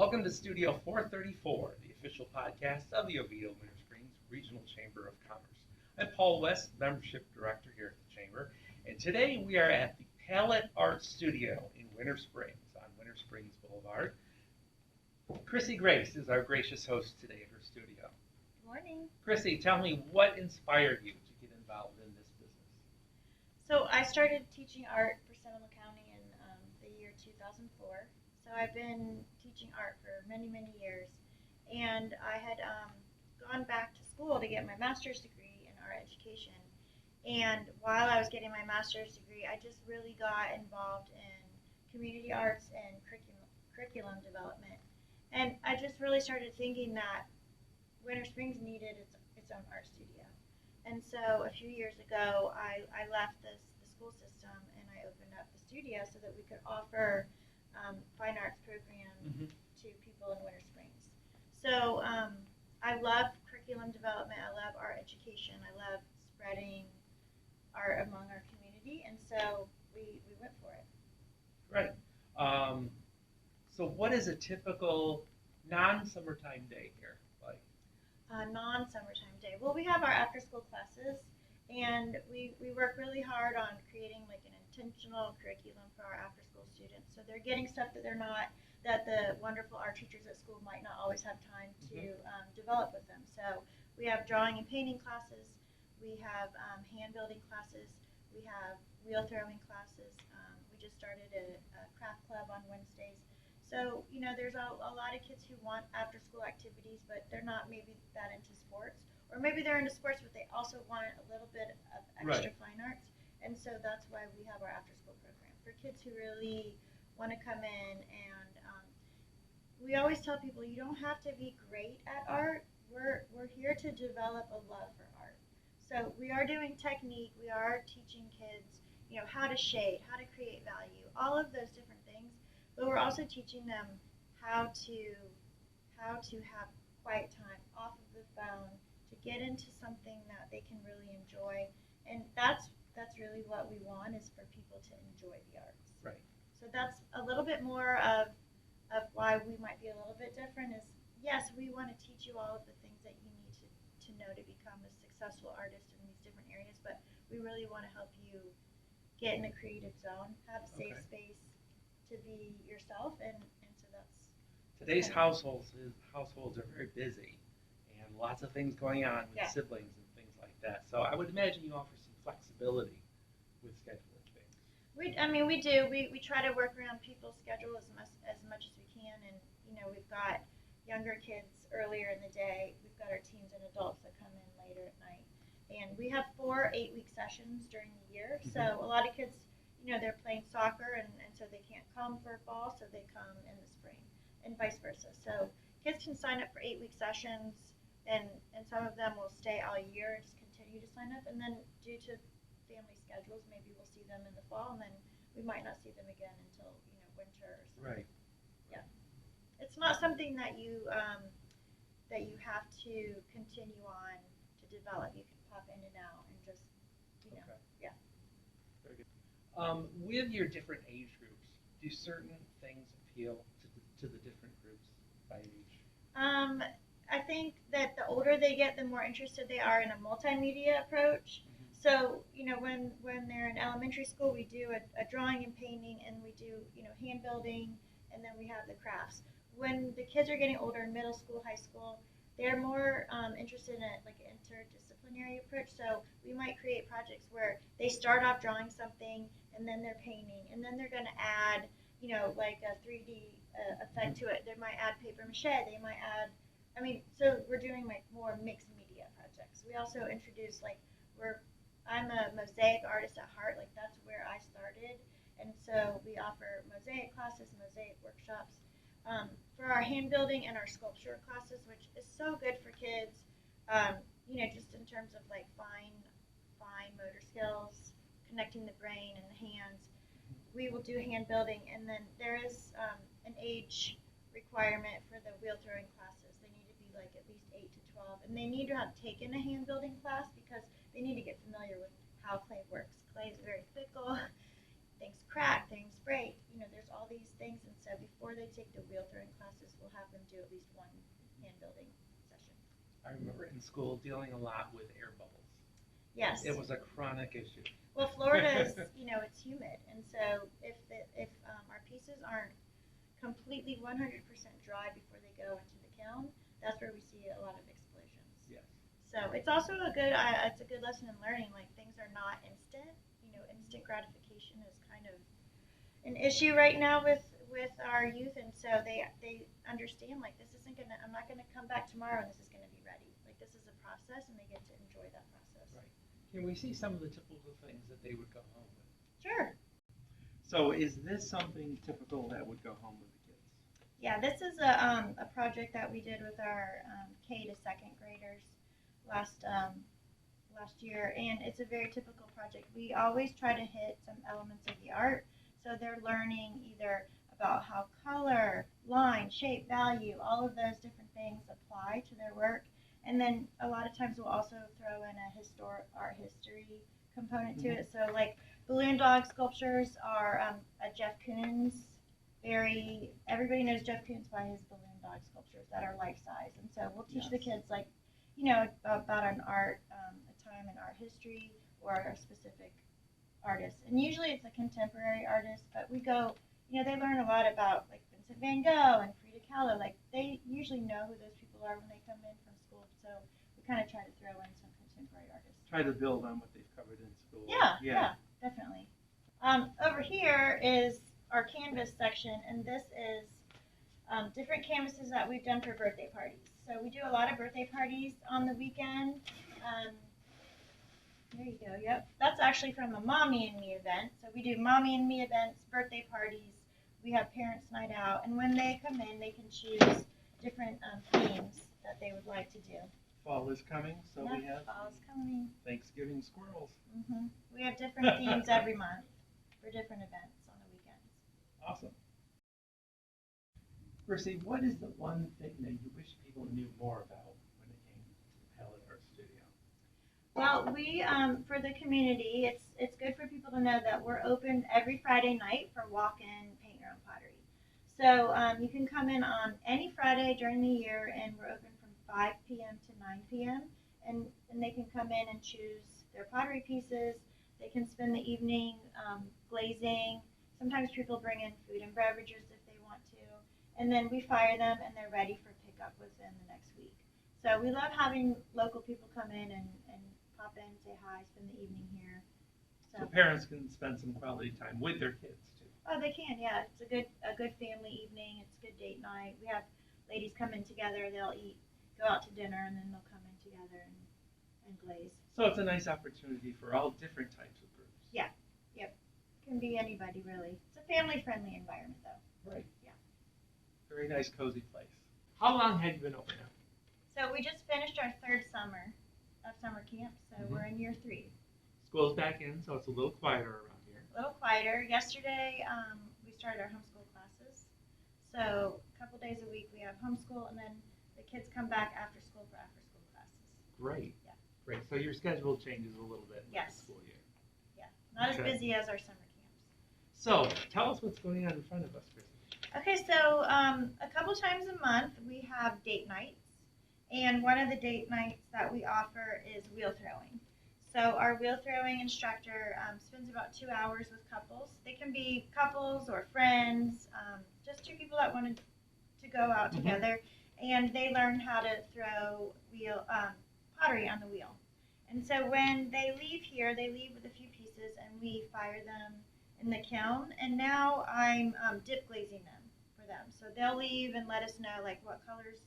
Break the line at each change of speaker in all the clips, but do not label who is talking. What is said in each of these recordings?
Welcome to Studio 434, the official podcast of the Oviedo Winter Springs Regional Chamber of Commerce. I'm Paul West, Membership Director here at the Chamber, and today we are at the Pallete Art Studio in Winter Springs on Winter Springs Boulevard. Chrissie Grace is our gracious host today at her studio.
Good morning.
Chrissie, tell me what inspired you to get involved in this business?
So I started teaching art for Seminole County in the year 2004. So I've been teaching art for many, many years. And I had gone back to school to get my master's degree in art education. And while I was getting my master's degree, I just really got involved in community arts and curriculum development. And I just really started thinking that Winter Springs needed its own art studio. And so a few years ago, I left the school system and I opened up the studio so that we could offer fine arts programs to people in Winter Springs. So I love curriculum development. I love art education. I love spreading art among our community. And so we went for it.
Right. So what is a typical non-summertime day here like?
Non-summertime day. Well, we have our after-school classes, and we work really hard on creating like an intentional curriculum for our after-school students. So they're getting stuff that the wonderful art teachers at school might not always have time to develop with them. So we have drawing and painting classes. We have hand building classes. We have wheel throwing classes. We just started a craft club on Wednesdays. So, you know, there's a lot of kids who want after-school activities, but they're not maybe that into sports. Or maybe they're into sports, but they also want a little bit of extra fine arts. And so that's why we have our after-school program for kids who really want to come in. And we always tell people you don't have to be great at art. We're here to develop a love for art. So we are doing technique. We are teaching kids, you know, how to shade, how to create value, all of those different things. But we're also teaching them how to have quiet time off of the phone to get into something that they can really enjoy. And that's really what we want, is for people to enjoy the arts.
Right.
So that's a little bit more of why we might be a little bit different is, yes, we want to teach you all of the things that you need to know to become a successful artist in these different areas, but we really want to help you get in a creative zone, have a safe space to be yourself, and so that's
today's households are very busy and lots of things going on with siblings and things like that. So I would imagine you offer some flexibility with scheduling things.
We do. We try to work around people's schedule as much as we can, and you know, we've got younger kids earlier in the day. We've got our teens and adults that come in later at night, and we have 4 8-week sessions during the year. So a lot of kids, you know, they're playing soccer and so they can't come for fall, so they come in the spring, and vice versa. So kids can sign up for 8-week sessions, and some of them will stay all year and just continue to sign up. And then due to family schedules, maybe we'll see them in the fall, and then we might not see them again until, you know, winter or something.
Right.
Yeah. It's not something that you have to continue on to develop. You can pop in and out and just, you know,
Very good. With your different age groups, do certain things appeal to the different groups by age?
I think that the older they get, the more interested they are in a multimedia approach. So, you know, when they're in elementary school, we do a drawing and painting, and we do, you know, hand building, and then we have the crafts. When the kids are getting older in middle school, high school, they're more interested in like an interdisciplinary approach. So we might create projects where they start off drawing something, and then they're painting, and then they're going to add, you know, like a 3D effect to it. They might add paper mache. They might add, so we're doing like more mixed media projects. We also introduce I'm a mosaic artist at heart. Like, that's where I started, and so we offer mosaic classes, mosaic workshops. For our hand building and our sculpture classes, which is so good for kids, you know, just in terms of like fine motor skills, connecting the brain and the hands. We will do hand building, and then there is an age requirement for the wheel throwing classes. They need to be like at least 8 to 12, and they need to have taken a hand building class because they need to get familiar with how clay works. Clay is very fickle. Things crack, things break. You know, there's all these things, and so before they take the wheel throwing classes, we'll have them do at least one hand building session.
I remember in school dealing a lot with air bubbles.
Yes.
It was a chronic issue.
Well, Florida is, it's humid, and so if our pieces aren't completely 100% dry before they go into the kiln, that's where we see a lot of explosions.
Yes.
So it's also a good lesson in learning. Like, things are not instant. Instant gratification is kind of an issue right now with our youth, and so they understand, like, I'm not gonna come back tomorrow and this is gonna be ready. Like, this is a process, and they get to enjoy that process.
Right. Can we see some of the typical things that they would go home with?
Sure.
So is this something typical that would go home with the kids?
Yeah, this is a project that we did with our K to second graders last year, and it's a very typical project. We always try to hit some elements of the art, so they're learning either about how color, line, shape, value, all of those different things apply to their work. And then a lot of times we'll also throw in a art history component to it. So, like, balloon dog sculptures are a Jeff Koons. Everybody knows Jeff Koons by his balloon dog sculptures that are life size. And so we'll teach the kids, like, about an art, a time in art history, or a specific artist. And usually it's a contemporary artist, but we go, they learn a lot about, like, Vincent van Gogh and Frida Kahlo. Like, they usually know who those people are when they come in from school. So we kind of try to throw in some contemporary artists.
Try to build on what they've covered in school.
Yeah, definitely. Over here is our canvas section, and this is different canvases that we've done for birthday parties. So we do a lot of birthday parties on the weekend. There you go. Yep, that's actually from a Mommy and Me event. So we do Mommy and Me events, birthday parties. We have parents' night out, and when they come in, they can choose different themes that they would like to do.
Fall is coming, so we have
fall is coming.
Thanksgiving squirrels.
We have different themes every month for different events on the weekends.
Awesome. Chrissie, what is the one thing that you wish people knew more about when it came to Pallete Art Studio?
Well, we for the community, it's good for people to know that we're open every Friday night for walk-in paint your own pottery. So you can come in on any Friday during the year, and we're open from 5 p.m. to 9 p.m. And they can come in and choose their pottery pieces. They can spend the evening glazing. Sometimes people bring in food and beverages if they want to. And then we fire them, and they're ready for pickup within the next week. So we love having local people come in and pop in, say hi, spend the evening here.
So parents can spend some quality time with their kids too.
Oh, they can, yeah. It's a good family evening. It's a good date night. We have ladies come in together. They'll go out to dinner, and then they'll come in together and glaze.
So it's a nice opportunity for all different types of groups.
Yeah, yep. Can be anybody, really. It's a family-friendly environment, though.
Right.
Yeah.
Very nice, cozy place. How long have you been open now?
So we just finished our third summer of summer camp, so we're in year 3.
School's back in, so it's a little quieter around here.
A little quieter. Yesterday, we started our homeschool classes. So a couple days a week we have homeschool, and then the kids come back after school for after-school classes.
Great.
Yeah.
Great. So your schedule changes a little bit with
Yes.
the school year.
Yeah. Not
Okay.
as busy as our summer camps.
So tell us what's going on in front of us, Chrissie.
Okay, so a couple times a month we have date nights, and one of the date nights that we offer is wheel throwing. So our wheel throwing instructor spends about 2 hours with couples. They can be couples or friends, just two people that wanted to go out together, and they learn how to throw pottery on the wheel. And so when they leave here, they leave with a few pieces, and we fire them in the kiln. And now I'm dip glazing them for them. So they'll leave and let us know, like, what colors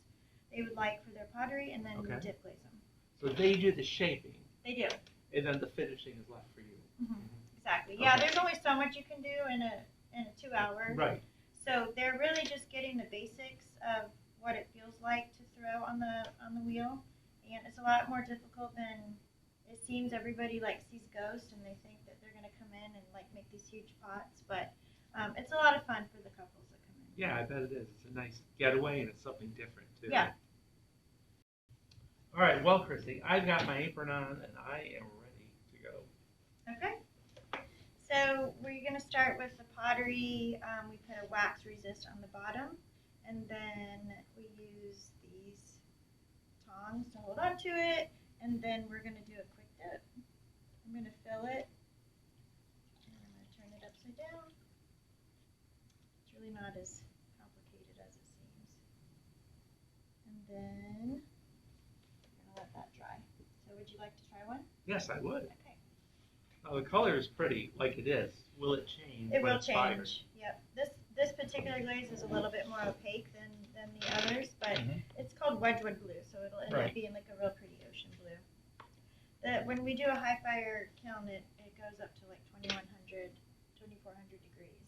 they would like for their pottery, and then we dip glaze them.
So they do the shaping.
They do.
And then the finishing is left for you.
Exactly. Yeah, there's only so much you can do in a 2 hour.
Right.
So they're really just getting the basics of what it feels like to throw on the wheel, and it's a lot more difficult than it seems. Everybody sees ghosts, and they think that they're gonna come in and make these huge pots, but it's a lot of fun for the couples that come in.
Yeah, I bet it is. It's a nice getaway, and it's something different too.
Yeah.
All right. Well, Chrissie, I've got my apron on, and I am ready to go.
Okay. So we're going to start with the pottery. We put a wax resist on the bottom, and then we use these tongs to hold on to it, and then we're going to do a quick dip. I'm going to fill it, and I'm going to turn it upside down. It's really not as complicated as it seems. And then we're going to let that dry. So would you like to try one?
Yes, I would.
Okay.
Oh, the color is pretty, like it is. Will it change?
It
when
will
it's fired?
change. Yep. This particular glaze is a little bit more opaque than the others, but it's called Wedgwood blue, so it'll end up being like a real pretty ocean blue. When we do a high fire kiln, it goes up to like 2,400 degrees.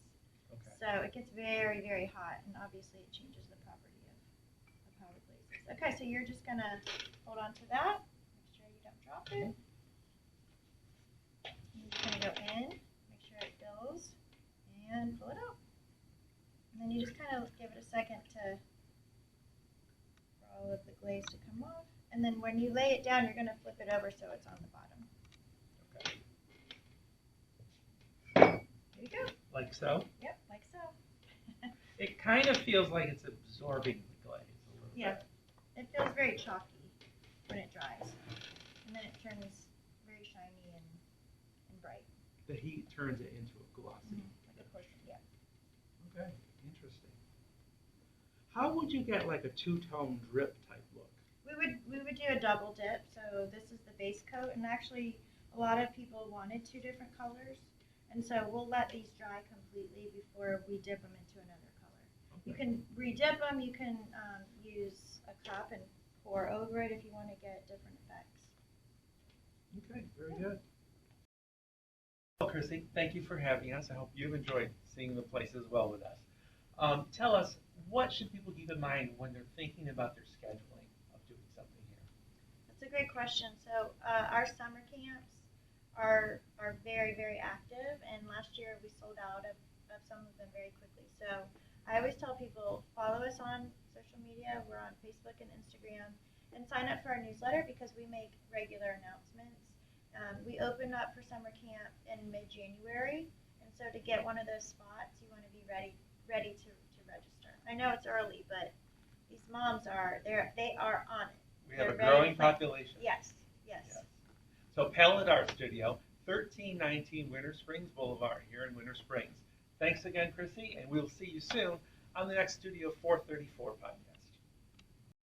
Okay.
So it gets very, very hot, and obviously it changes the property of how it glazes. Okay, so you're just gonna hold on to that. Make sure you don't drop it. You're just gonna go in, make sure it fills, and pull it out. And then you just kind of give it a second for all of the glaze to come off. And then when you lay it down, you're going to flip it over so it's on the bottom.
Okay.
There you go.
Like so?
Yep, like so.
It kind of feels like it's absorbing the glaze a little
Yeah.
bit.
It feels very chalky when it dries. And then it turns very shiny and bright.
The heat turns it into a glossy.
Like a porcelain, yeah.
Okay, interesting. How would you get like a two-tone drip type look?
We would do a double dip. So this is the base coat, and actually a lot of people wanted two different colors, and so we'll let these dry completely before we dip them into another color. Okay. You can re-dip them. You can use a cup and pour over it if you want to get different effects.
Okay, very good. Well, Chrissie, thank you for having us. I hope you've enjoyed seeing the place as well with us. Tell us, what should people keep in mind when they're thinking about their scheduling of doing something here?
That's a great question. So our summer camps are very, very active, and last year we sold out of some of them very quickly. So I always tell people, follow us on social media. We're on Facebook and Instagram, and sign up for our newsletter because we make regular announcements. We open up for summer camp in mid-January, and so to get one of those spots, you want to be ready to register. I know it's early, but these moms they are on it.
We have a growing population.
Yes.
So Pallete Art Studio, 1319 Winter Springs Boulevard here in Winter Springs. Thanks again, Chrissie, and we'll see you soon on the next Studio 434 podcast.